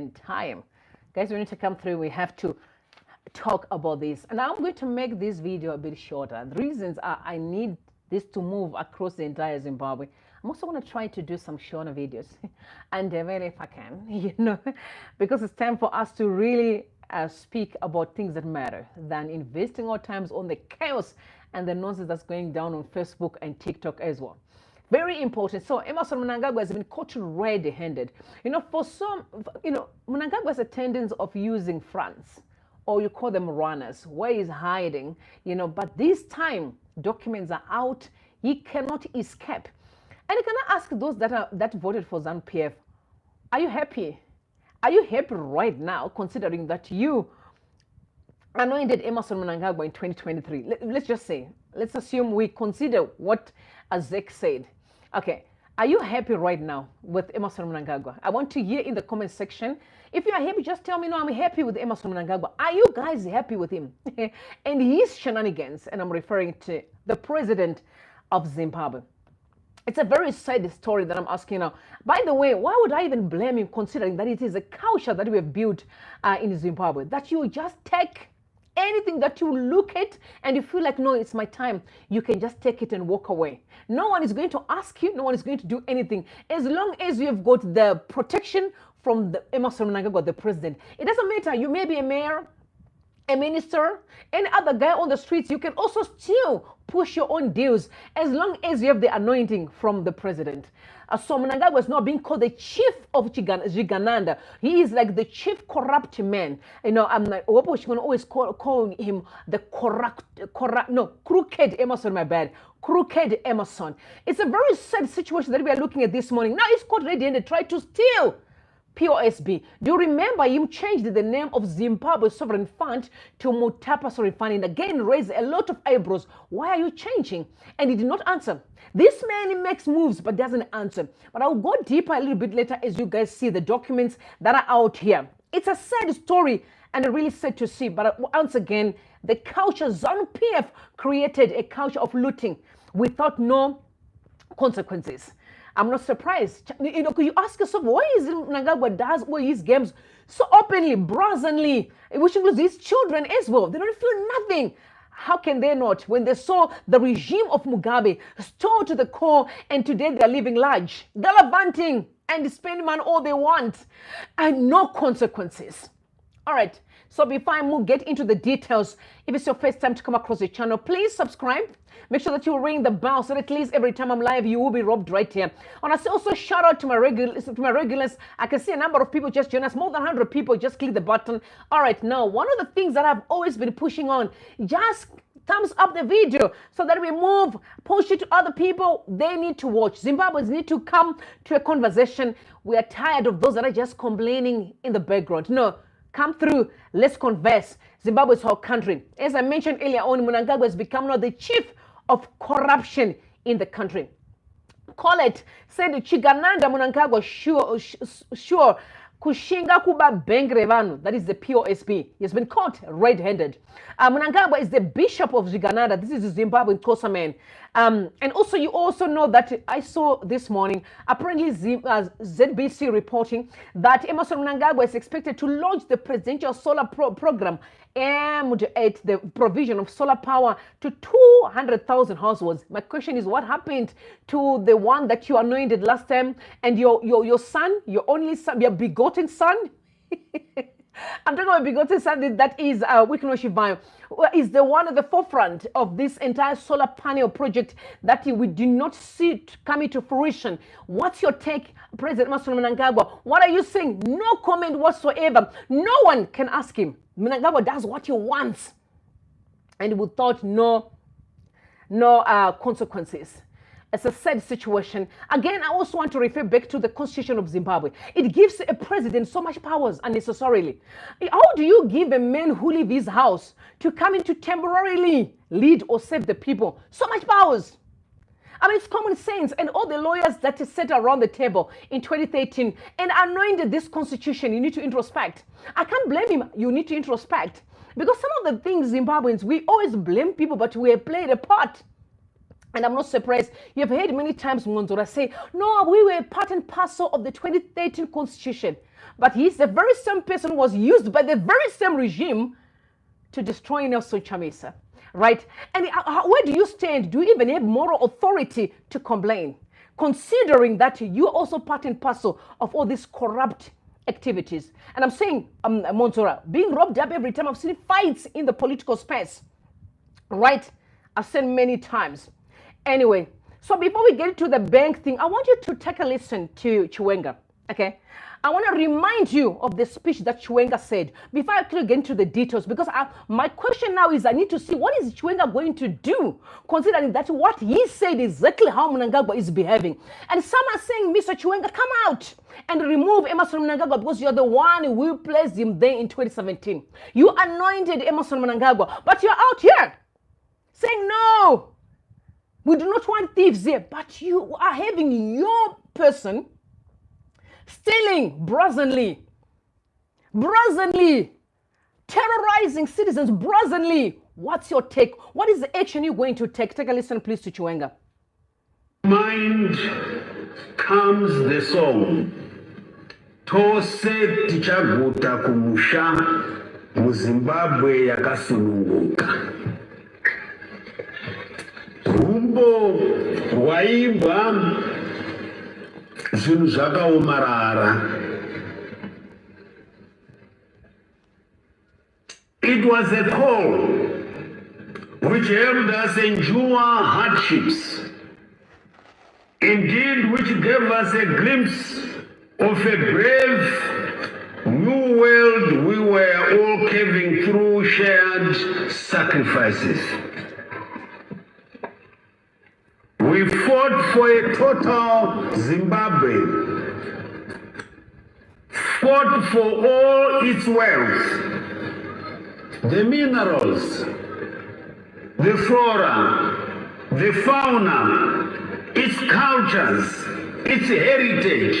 and time. Guys, we need to come through. We have to talk about this. And I'm going to make this video a bit shorter. The reasons are I need this to move across the entire Zimbabwe. I'm also going to try to do some shorter videos and if I can, because it's time for us to really speak about things that matter than investing our times on the chaos and the nonsense that's going down on Facebook and TikTok as well. Very important. So Emmerson Mnangagwa has been caught red-handed. For some, Mnangagwa has a tendency of using fronts, or you call them runners, where he's hiding, but this time documents are out. He cannot escape. And you cannot ask those that voted for ZANU-PF, are you happy? Are you happy right now, considering that you anointed Emmerson Mnangagwa in 2023? Let's assume we consider what Azek said. Okay, are you happy right now with Emmerson Mnangagwa? I want to hear in the comment section. If you are happy, just tell me, no, I'm happy with Emmerson Mnangagwa. Are you guys happy with him? And his shenanigans, and I'm referring to the president of Zimbabwe. It's a very sad story that I'm asking now. By the way, why would I even blame him, considering that it is a culture that we have built in Zimbabwe, that you just take anything that you look at and you feel like, no, it's my time, you can just take it and walk away. No one is going to ask you, no one is going to do anything. As long as you have got the protection from the Emmerson Mnangagwa, the president. It doesn't matter, you may be a mayor, a minister, any other guy on the streets, you can also still push your own deals as long as you have the anointing from the president. So Mnangagwa is not being called the chief of Jigananda. He is like the chief corrupt man. I'm like, we're going to always call him the crooked Emmerson, my bad. Crooked Emmerson. It's a very sad situation that we are looking at this morning. Now he's caught red-handed, tried to steal POSB. Do you remember him changed the name of Zimbabwe Sovereign Fund to Mutapa Sovereign Fund, and again raised a lot of eyebrows? Why are you changing? And he did not answer. This man makes moves but doesn't answer. But I'll go deeper a little bit later as you guys see the documents that are out here. It's a sad story and really sad to see. But once again, the culture, ZANU-PF created a culture of looting without no consequences. I'm not surprised. You ask yourself, why is Mnangagwa does all his games so openly, brazenly, which includes his children as well? They don't feel nothing. How can they not? When they saw the regime of Mugabe stored to the core, and today they're living large, gallivanting and spending money all they want, and no consequences. All right. So before I get into the details, if it's your first time to come across the channel, please subscribe. Make sure that you ring the bell so that at least every time I'm live, you will be robbed right here. And I say also shout out to my regulars. I can see a number of people just join us. More than 100 people. Just click the button. All right. Now, one of the things that I've always been pushing on, just thumbs up the video so that we move, push it to other people. They need to watch. Zimbabweans need to come to a conversation. We are tired of those that are just complaining in the background. No. Come through, let's converse. Zimbabwe is our country. As I mentioned earlier on, Mnangagwa has become now the chief of corruption in the country. Call it, said Chigananda Mnangagwa, sure, kushinga kuba bengre vanu, that is the POSB. He has been caught red-handed. Mnangagwa is the bishop of Zigananda. This is the Zimbabwean Kosaman. And also, you also know that I saw this morning, apparently ZBC reporting that Emmerson Mnangagwa is expected to launch the presidential solar program aimed at the provision of solar power to 200,000 households. My question is, what happened to the one that you anointed last time, and your son, your only son, your begotten son? I'm talking about begotten son, that is Wikino Shivayo, is the one at the forefront of this entire solar panel project that we do not see coming to fruition. What's your take, President Emmerson Mnangagwa? What are you saying? No comment whatsoever. No one can ask him. Mnangagwa does what he wants, and without no consequences. It's a sad situation. Again, I also want to refer back to the Constitution of Zimbabwe. It gives a president so much powers unnecessarily. How do you give a man who leaves his house to come in to temporarily lead or save the people so much powers? I mean, it's common sense. And all the lawyers that sat around the table in 2013 and anointed this constitution, you need to introspect. I can't blame him. You need to introspect. Because some of the things Zimbabweans, we always blame people, but we have played a part. And I'm not surprised. You've heard many times Monzora say, no, we were part and parcel of the 2013 constitution. But he's the very same person who was used by the very same regime to destroy Nelson Chamisa, right? And where do you stand? Do you even have moral authority to complain, considering that you're also part and parcel of all these corrupt activities? And I'm saying, Montora, being robbed up every time. I've seen fights in the political space, right? I've seen many times. Anyway, so before we get to the bank thing, I want you to take a listen to Chiwenga, okay? I want to remind you of the speech that Chiwenga said before I actually get into the details, because my question now is I need to see what is Chiwenga going to do, considering that what he said is exactly how Mnangagwa is behaving. And some are saying, Mr. Chiwenga, come out and remove Emmerson Mnangagwa because you're the one who placed him there in 2017. You anointed Emmerson Mnangagwa, but you're out here saying, no, we do not want thieves here, but you are having your person stealing brazenly, terrorizing citizens brazenly. What's your take? What is the action you're going to take? Take a listen, please, to Chiwenga. Mind comes the song. Tose tichaguta kumusha muzimbabwe yakasununguka. Rumbo rwaimbwa zvinhu zvakaomarara. It was a call which helped us endure hardships, indeed which gave us a glimpse of a brave new world we were all caving through shared sacrifices. We fought for a total Zimbabwe, fought for all its wealth, the minerals, the flora, the fauna, its cultures, its heritage,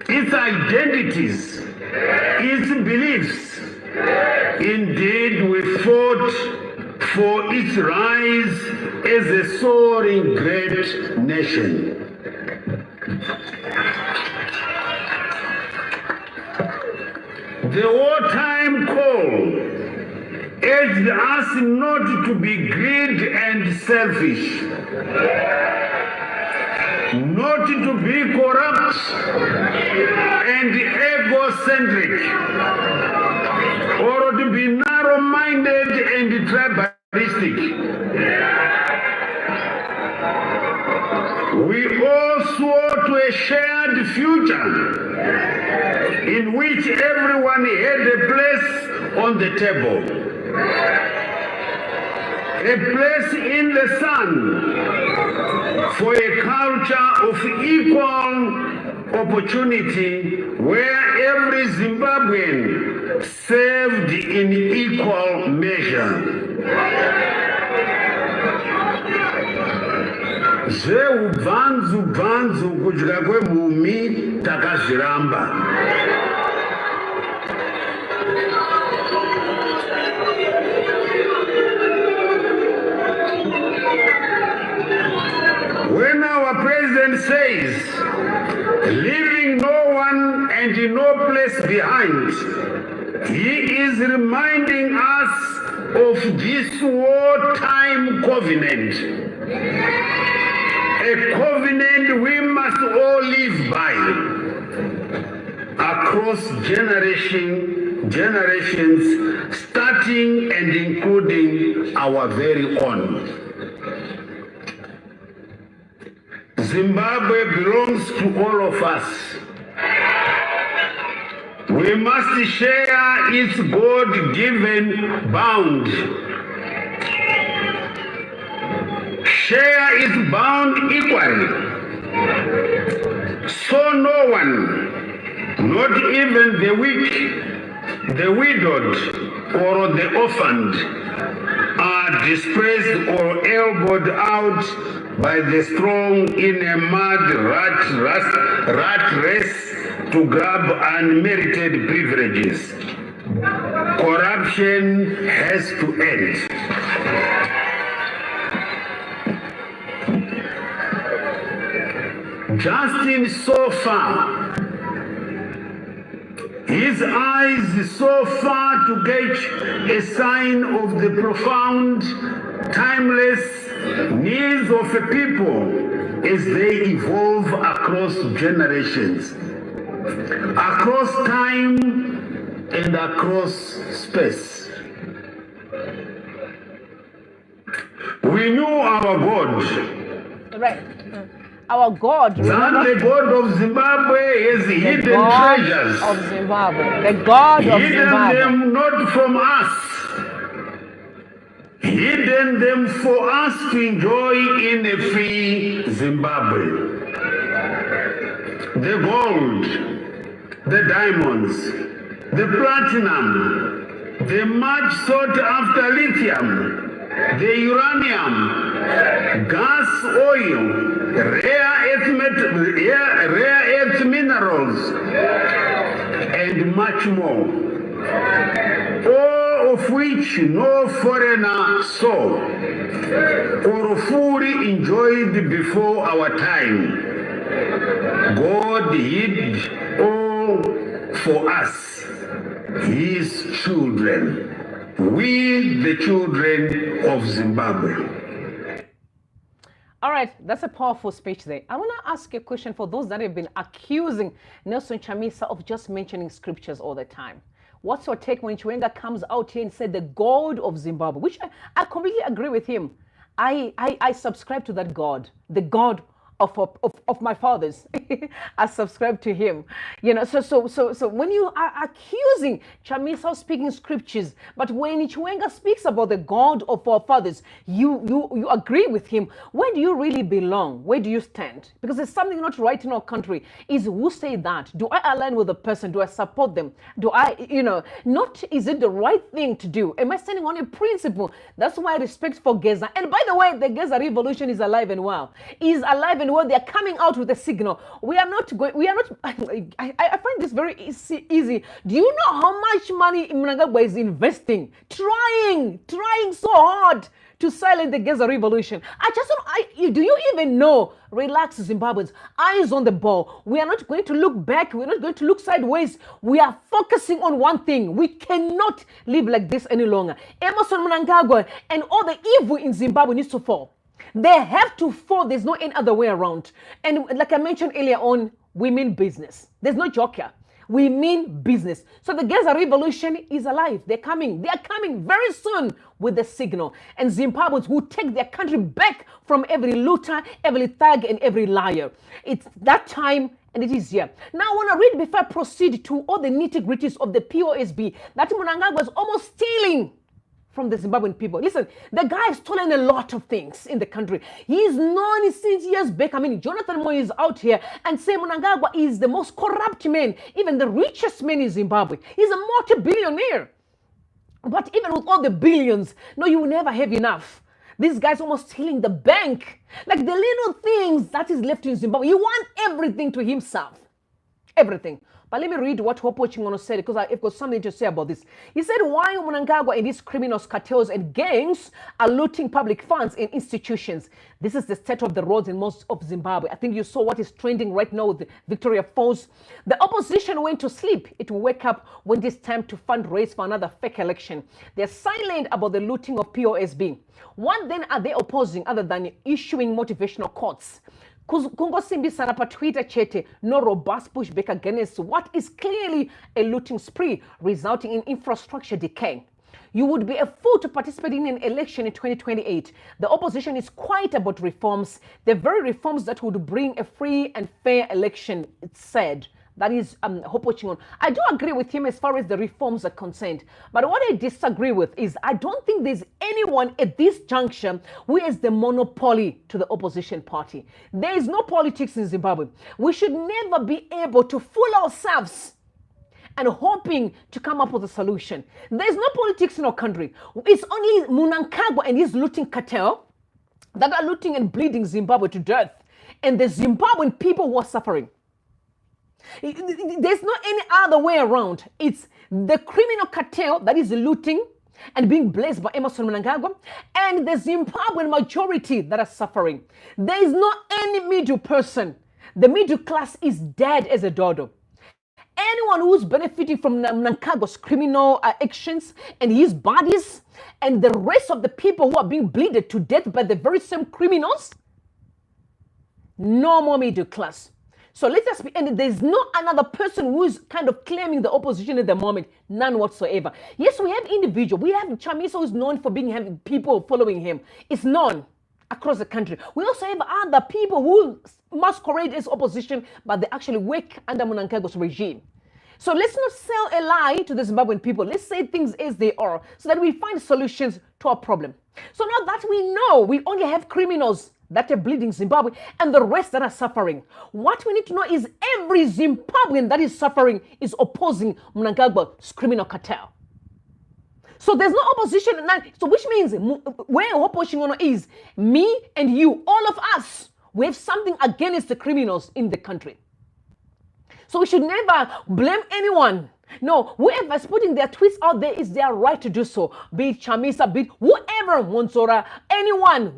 its identities, its beliefs. Indeed, we fought for its rise as a soaring great nation. The wartime call urged us not to be greedy and selfish, not to be corrupt and egocentric, or to be narrow-minded and tribalistic. We all swore to a shared future in which everyone had a place on the table, a place in the sun for a culture of equal opportunity where every Zimbabwean served in equal measure. Zveubvanzu kudya kwemhumi takazviramba. When our president says, leaving no one and no place behind, he is reminding us of this wartime covenant. A covenant we must all live by across generations, starting and including our very own. Zimbabwe belongs to all of us. We must share its God-given bound. Share its bound equally. So no one, not even the weak, the widowed, or the orphaned, are displaced or elbowed out by the strong in a mad rat race to grab unmerited privileges. Corruption has to end. Just in so far His eyes so far to gauge a sign of the profound, timeless needs of a people as they evolve across generations, across time and across space. We knew our God. Right. Our God. That the God of Zimbabwe has hidden God treasures. of Zimbabwe. The God of Hidden Zimbabwe. them not from us. Hidden them for us to enjoy in a free Zimbabwe. The gold, the diamonds, the platinum, the much sought after lithium, the uranium, gas, oil, rare earth minerals, and much more, all of which no foreigner saw or fully enjoyed before our time. God hid all for us, his children. We, the children of Zimbabwe. All right, that's a powerful speech there. I want to ask you a question for those that have been accusing Nelson Chamisa of just mentioning scriptures all the time. What's your take when Chiwenga comes out here and said the God of Zimbabwe, which I completely agree with him. I subscribe to that God, the God of my fathers. I subscribe to him. You know, so when you are accusing Chamisa of speaking scriptures, but when Chiwenga speaks about the God of our fathers, you agree with him. Where do you really belong? Where do you stand? Because there's something not right in our country. Is who say that? Do I align with the person? Do I support them? Do I, not is it the right thing to do? Am I standing on a principle? That's why I respect for Gaza. And by the way, the Gaza revolution is alive and well. Is alive and well. They're coming out with a signal. We are not going, I find this very easy. Do you know how much money Mnangagwa is investing? Trying so hard to silence the Gaza revolution. Do you even know? Relax, Zimbabweans. Eyes on the ball. We are not going to look back. We're not going to look sideways. We are focusing on one thing. We cannot live like this any longer. Emmerson Mnangagwa and all the evil in Zimbabwe needs to fall. They have to fall. There's no any other way around. And like I mentioned earlier on, we mean business. There's no joke here. We mean business. So the Gaza revolution is alive. They're coming. They are coming very soon with the signal. And Zimbabweans will take their country back from every looter, every thug, and every liar. It's that time. And it is here. Now I want to read before I proceed to all the nitty-gritties of the POSB that Mnangagwa was almost stealing from the Zimbabwean people. Listen, the guy has stolen a lot of things in the country. He's known since years back. I mean, Jonathan Moy is out here and saying Mnangagwa is the most corrupt man, even the richest man in Zimbabwe. He's a multi-billionaire. But even with all the billions, no, you will never have enough. This guy's almost stealing the bank. Like the little things that is left in Zimbabwe. He wants everything to himself. Everything. But let me read what Hopo Chingono said, because I've got something to say about this. He said, why Mnangagwa and his criminals, cartels, and gangs are looting public funds in institutions. This is the state of the roads in most of Zimbabwe. I think you saw what is trending right now with Victoria Falls. The opposition went to sleep. It will wake up when it's time to fundraise for another fake election. They're silent about the looting of POSB. What then are they opposing other than issuing motivational quotes? Kungosimbisana pa Twitter chete, no robust pushback against what is clearly a looting spree resulting in infrastructure decay. You would be a fool to participate in an election in 2028. The opposition is quiet about reforms, the very reforms that would bring a free and fair election, it said. That is Hopo Chingono. I do agree with him as far as the reforms are concerned. But what I disagree with is I don't think there's anyone at this juncture who has the monopoly to the opposition party. There is no politics in Zimbabwe. We should never be able to fool ourselves and hoping to come up with a solution. There's no politics in our country. It's only Mnangagwa and his looting cartel that are looting and bleeding Zimbabwe to death. And the Zimbabwean people who are suffering. There's not any other way around. It's the criminal cartel that is looting and being blessed by Emmerson Mnangagwa and the Zimbabwean majority that are suffering. There is not any middle person. The middle class is dead as a dodo. anyone who's benefiting from Mnangagwa's criminal actions and his bodies and the rest of the people who are being bleeded to death by the very same criminals, no more middle class. So let us be, and there's no another person who's kind of claiming the opposition at the moment, none whatsoever. Yes, we have individuals. We have Chamisa, who's known for having people following him. It's known across the country. We also have other people who masquerade as opposition, but they actually work under Mnangagwa's regime. So let's not sell a lie to the Zimbabwean people. Let's say things as they are so that we find solutions to our problem. So now that we know we only have criminals that are bleeding Zimbabwe and the rest that are suffering, what we need to know is every Zimbabwean that is suffering is opposing Mnangagwa's criminal cartel. So there's no opposition, so which means where opposition is me and you, all of us, we have something against the criminals in the country. So we should never blame anyone. No, whoever is putting their tweets out there is their right to do so. Be it Chamisa, be it whoever, Monsora, anyone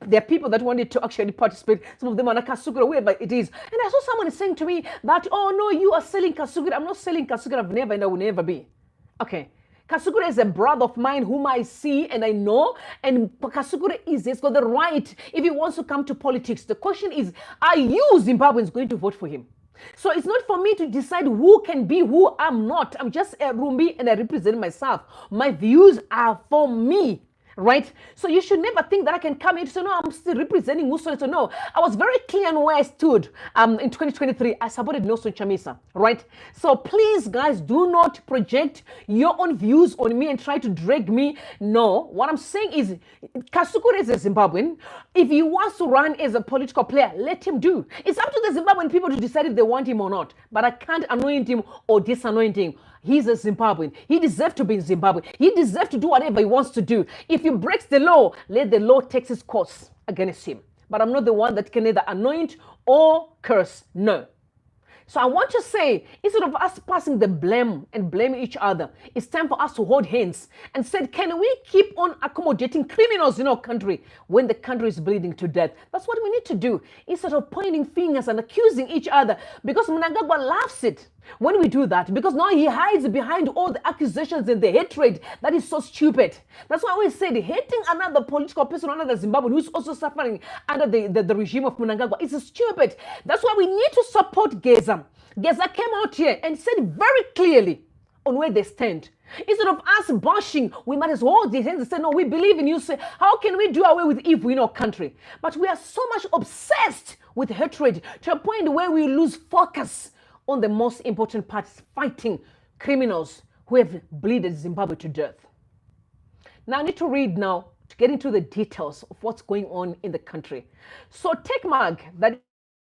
there are people that wanted to actually participate. Some of them are Kasukura, whoever it is. And I saw someone saying to me that, oh no, you are selling Kasukura. I'm not selling Kasukura. I've never and I will never be. Okay. Kasukura is a brother of mine whom I see and I know, and Kasukura he's got the right if he wants to come to politics. The question is, are you Zimbabweans going to vote for him? So it's not for me to decide who can be who I'm not. I'm just a Rumbi and I represent myself. My views are for me. Right? So you should never think that I can come in and say, no, I'm still representing Muso. So no, I was very clear on where I stood in 2023. I supported Nelson Chamisa, right? So please, guys, do not project your own views on me and try to drag me. No, what I'm saying is Kasukura is a Zimbabwean. If he wants to run as a political player, let him do. It's up to the Zimbabwean people to decide if they want him or not. But I can't anoint him or disanoint him. He's a Zimbabwean. He deserves to be in Zimbabwe. He deserves to do whatever he wants to do. If he breaks the law, let the law take its course against him. But I'm not the one that can either anoint or curse. No. So I want to say, instead of us passing the blame and blaming each other, it's time for us to hold hands and say, can we keep on accommodating criminals in our country when the country is bleeding to death? That's what we need to do, instead of pointing fingers and accusing each other, because Mnangagwa loves it when we do that, because now he hides behind all the accusations and the hatred that is so stupid. That's why we said hating another political person, another Zimbabwean who's also suffering under the regime of Mnangagwa is stupid. That's why we need to support Gaza. Gaza came out here and said very clearly on where they stand. Instead of us bashing, we might as well hold their hands and say, no, we believe in you. Say, how can we do away with evil in our country? But we are so much obsessed with hatred to a point where we lose focus on the most important part, fighting criminals who have bleeded Zimbabwe to death. Now I need to read now to get into the details of what's going on in the country. So TechMag, that